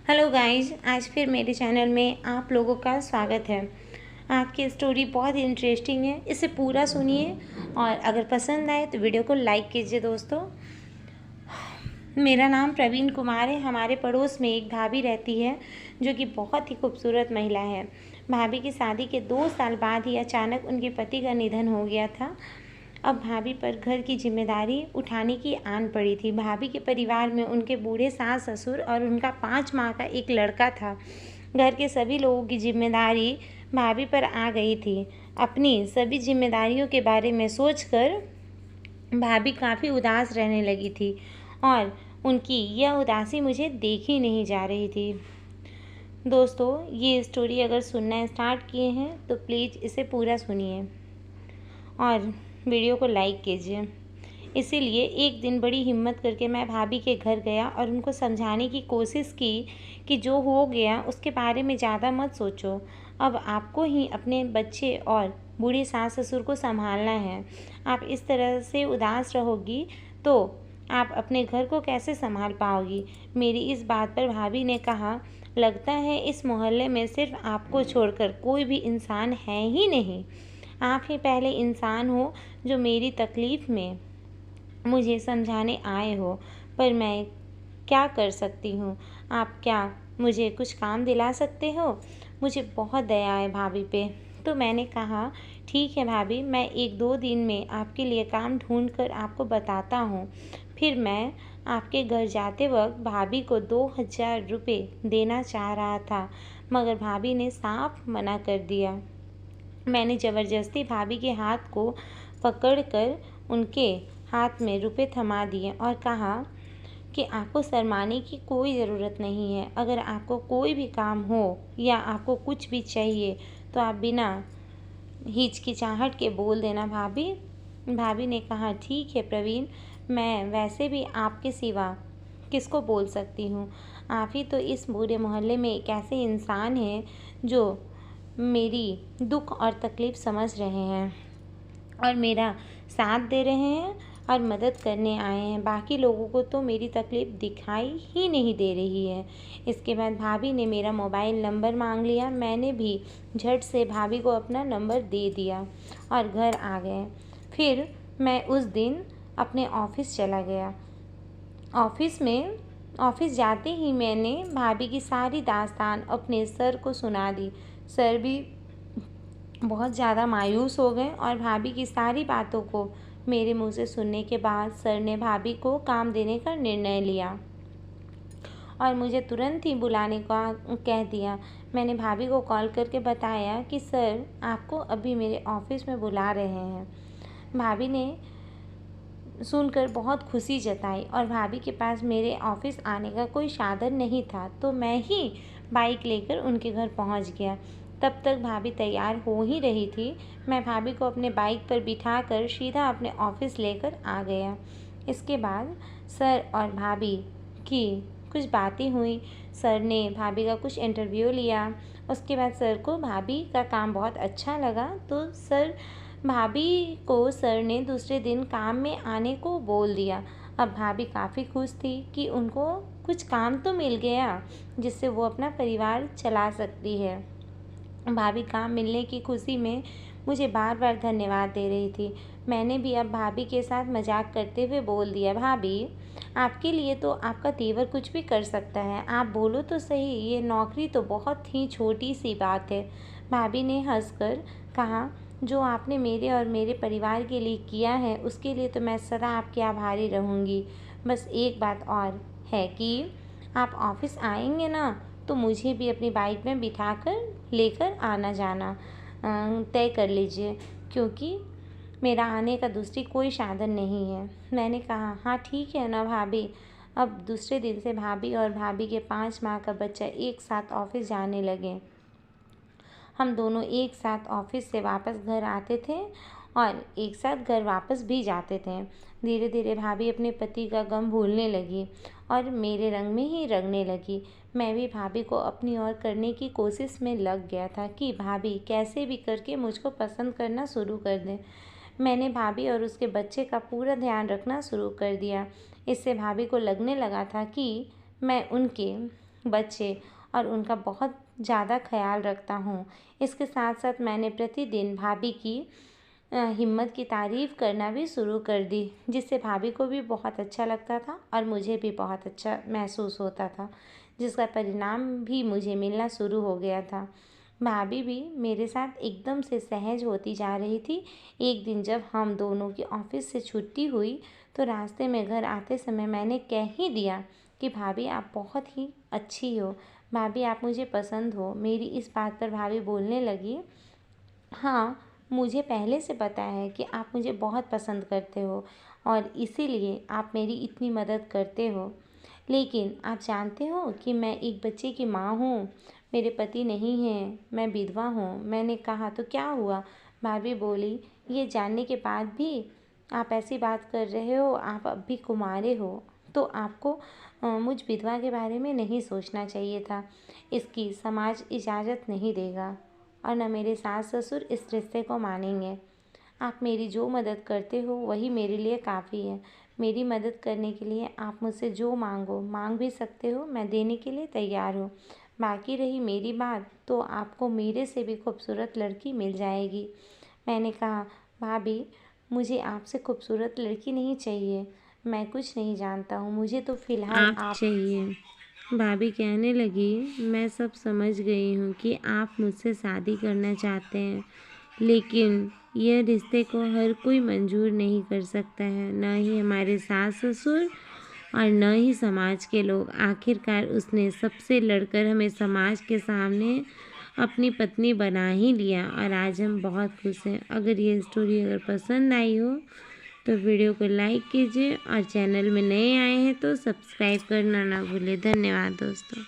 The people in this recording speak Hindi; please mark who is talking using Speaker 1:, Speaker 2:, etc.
Speaker 1: हेलो गाइस, आज फिर मेरे चैनल में आप लोगों का स्वागत है। आज की स्टोरी बहुत इंटरेस्टिंग है, इसे पूरा सुनिए और अगर पसंद आए तो वीडियो को लाइक कीजिए। दोस्तों, मेरा नाम प्रवीण कुमार है। हमारे पड़ोस में एक भाभी रहती है जो कि बहुत ही खूबसूरत महिला है। भाभी की शादी के 2 साल बाद ही अचानक उनके पति का निधन हो गया था। अब भाभी पर घर की जिम्मेदारी उठाने की आन पड़ी थी। भाभी के परिवार में उनके बूढ़े सास ससुर और उनका 5 माह का एक लड़का था। घर के सभी लोगों की जिम्मेदारी भाभी पर आ गई थी। अपनी सभी जिम्मेदारियों के बारे में सोचकर भाभी काफ़ी उदास रहने लगी थी और उनकी यह उदासी मुझे देखी नहीं जा रही थी। दोस्तों, ये स्टोरी अगर सुनना स्टार्ट किए हैं तो प्लीज़ इसे पूरा सुनिए और वीडियो को लाइक कीजिए। इसीलिए एक दिन बड़ी हिम्मत करके मैं भाभी के घर गया और उनको समझाने की कोशिश की कि जो हो गया उसके बारे में ज़्यादा मत सोचो। अब आपको ही अपने बच्चे और बूढ़े सास ससुर को संभालना है। आप इस तरह से उदास रहोगी तो आप अपने घर को कैसे संभाल पाओगी। मेरी इस बात पर भाभी ने कहा, लगता है इस मोहल्ले में सिर्फ आपको छोड़कर कोई भी इंसान है ही नहीं। आप ही पहले इंसान हो जो मेरी तकलीफ़ में मुझे समझाने आए हो, पर मैं क्या कर सकती हूँ। आप क्या मुझे कुछ काम दिला सकते हो। मुझे बहुत दया है भाभी पे। तो मैंने कहा, ठीक है भाभी, मैं 1-2 दिन में आपके लिए काम ढूंढ कर आपको बताता हूँ। फिर मैं आपके घर जाते वक्त भाभी को 2000 रुपये देना चाह रहा था, मगर भाभी ने साफ मना कर दिया। मैंने ज़बरदस्ती भाभी के हाथ को पकड़कर उनके हाथ में रुपए थमा दिए और कहा कि आपको शर्माने की कोई ज़रूरत नहीं है। अगर आपको कोई भी काम हो या आपको कुछ भी चाहिए तो आप बिना हिचकिचाहट के बोल देना भाभी। भाभी ने कहा, ठीक है प्रवीण, मैं वैसे भी आपके सिवा किसको बोल सकती हूँ। आप ही तो इस बुरे मोहल्ले में एक ऐसे इंसान हैं जो मेरी दुख और तकलीफ़ समझ रहे हैं और मेरा साथ दे रहे हैं और मदद करने आए हैं। बाकी लोगों को तो मेरी तकलीफ़ दिखाई ही नहीं दे रही है। इसके बाद भाभी ने मेरा मोबाइल नंबर मांग लिया। मैंने भी झट से भाभी को अपना नंबर दे दिया और घर आ गए। फिर मैं उस दिन अपने ऑफ़िस चला गया। ऑफ़िस जाते ही मैंने भाभी की सारी दास्तान अपने सर को सुना दी। सर भी बहुत ज़्यादा मायूस हो गए और भाभी की सारी बातों को मेरे मुंह से सुनने के बाद सर ने भाभी को काम देने का निर्णय लिया और मुझे तुरंत ही बुलाने का कह दिया। मैंने भाभी को कॉल करके बताया कि सर आपको अभी मेरे ऑफ़िस में बुला रहे हैं। भाभी ने सुनकर बहुत खुशी जताई और भाभी के पास मेरे ऑफ़िस आने का कोई साधन नहीं था, तो मैं ही बाइक लेकर उनके घर पहुंच गया। तब तक भाभी तैयार हो ही रही थी। मैं भाभी को अपने बाइक पर बिठाकर सीधा अपने ऑफ़िस लेकर आ गया। इसके बाद सर और भाभी की कुछ बातें हुई। सर ने भाभी का कुछ इंटरव्यू लिया। उसके बाद सर को भाभी का काम बहुत अच्छा लगा, तो भाभी को सर ने दूसरे दिन काम में आने को बोल दिया। अब भाभी काफ़ी खुश थी कि उनको कुछ काम तो मिल गया जिससे वो अपना परिवार चला सकती है। भाभी काम मिलने की खुशी में मुझे बार बार धन्यवाद दे रही थी। मैंने भी अब भाभी के साथ मजाक करते हुए बोल दिया, भाभी आपके लिए तो आपका तेवर कुछ भी कर सकता है। आप बोलो तो सही, ये नौकरी तो बहुत ही छोटी सी बात है। भाभी ने हंसकर कहा, जो आपने मेरे और मेरे परिवार के लिए किया है उसके लिए तो मैं सदा आपकी आभारी रहूँगी। बस एक बात और है कि आप ऑफ़िस आएंगे ना तो मुझे भी अपनी बाइक में बिठाकर लेकर आना जाना तय कर लीजिए, क्योंकि मेरा आने का दूसरी कोई साधन नहीं है। मैंने कहा, हाँ ठीक है ना भाभी। अब दूसरे दिन से भाभी और भाभी के 5 माह का बच्चा एक साथ ऑफ़िस जाने लगे। हम दोनों एक साथ ऑफ़िस से वापस घर आते थे और एक साथ घर वापस भी जाते थे। धीरे धीरे भाभी अपने पति का गम भूलने लगी और मेरे रंग में ही रंगने लगी। मैं भी भाभी को अपनी ओर करने की कोशिश में लग गया था कि भाभी कैसे भी करके मुझको पसंद करना शुरू कर दें। मैंने भाभी और उसके बच्चे का पूरा ध्यान रखना शुरू कर दिया। इससे भाभी को लगने लगा था कि मैं उनके बच्चे और उनका बहुत ज़्यादा ख्याल रखता हूँ। इसके साथ साथ मैंने प्रतिदिन भाभी की हिम्मत की तारीफ़ करना भी शुरू कर दी, जिससे भाभी को भी बहुत अच्छा लगता था और मुझे भी बहुत अच्छा महसूस होता था, जिसका परिणाम भी मुझे मिलना शुरू हो गया था। भाभी भी मेरे साथ एकदम से सहज होती जा रही थी। एक दिन जब हम दोनों की ऑफिस से छुट्टी हुई तो रास्ते में घर आते समय मैंने कह ही दिया कि भाभी आप बहुत ही अच्छी हो, भाभी आप मुझे पसंद हो। मेरी इस बात पर भाभी बोलने लगी, हाँ, मुझे पहले से पता है कि आप मुझे बहुत पसंद करते हो और इसीलिए आप मेरी इतनी मदद करते हो। लेकिन आप जानते हो कि मैं एक बच्चे की माँ हूँ, मेरे पति नहीं हैं, मैं विधवा हूँ। मैंने कहा तो क्या हुआ? भाभी बोली, ये जानने के बाद भी आप ऐसी बात कर रहे हो, आप अब भी कुंवारे हो, तो आपको मुझ विधवा के बारे में नहीं सोचना चाहिए था। इसकी समाज इजाज़त नहीं देगा और न मेरे सास ससुर इस रिश्ते को मानेंगे। आप मेरी जो मदद करते हो वही मेरे लिए काफ़ी है। मेरी मदद करने के लिए आप मुझसे जो मांगो मांग भी सकते हो, मैं देने के लिए तैयार हूँ। बाकी रही मेरी बात, तो आपको मेरे से भी खूबसूरत लड़की मिल जाएगी। मैंने कहा, भाभी मुझे आपसे खूबसूरत लड़की नहीं चाहिए, मैं कुछ नहीं जानता हूँ, मुझे तो फ़िलहाल आप चाहिए। भाभी कहने लगी, मैं सब समझ गई हूँ कि आप मुझसे शादी करना चाहते हैं, लेकिन यह रिश्ते को हर कोई मंजूर नहीं कर सकता है, न ही हमारे सास ससुर और न ही समाज के लोग। आखिरकार उसने सबसे लड़कर हमें समाज के सामने अपनी पत्नी बना ही लिया और आज हम बहुत खुश हैं। अगर ये स्टोरी पसंद आई हो तो वीडियो को लाइक कीजिए और चैनल में नए आए हैं तो सब्सक्राइब करना ना भूलें। धन्यवाद दोस्तों।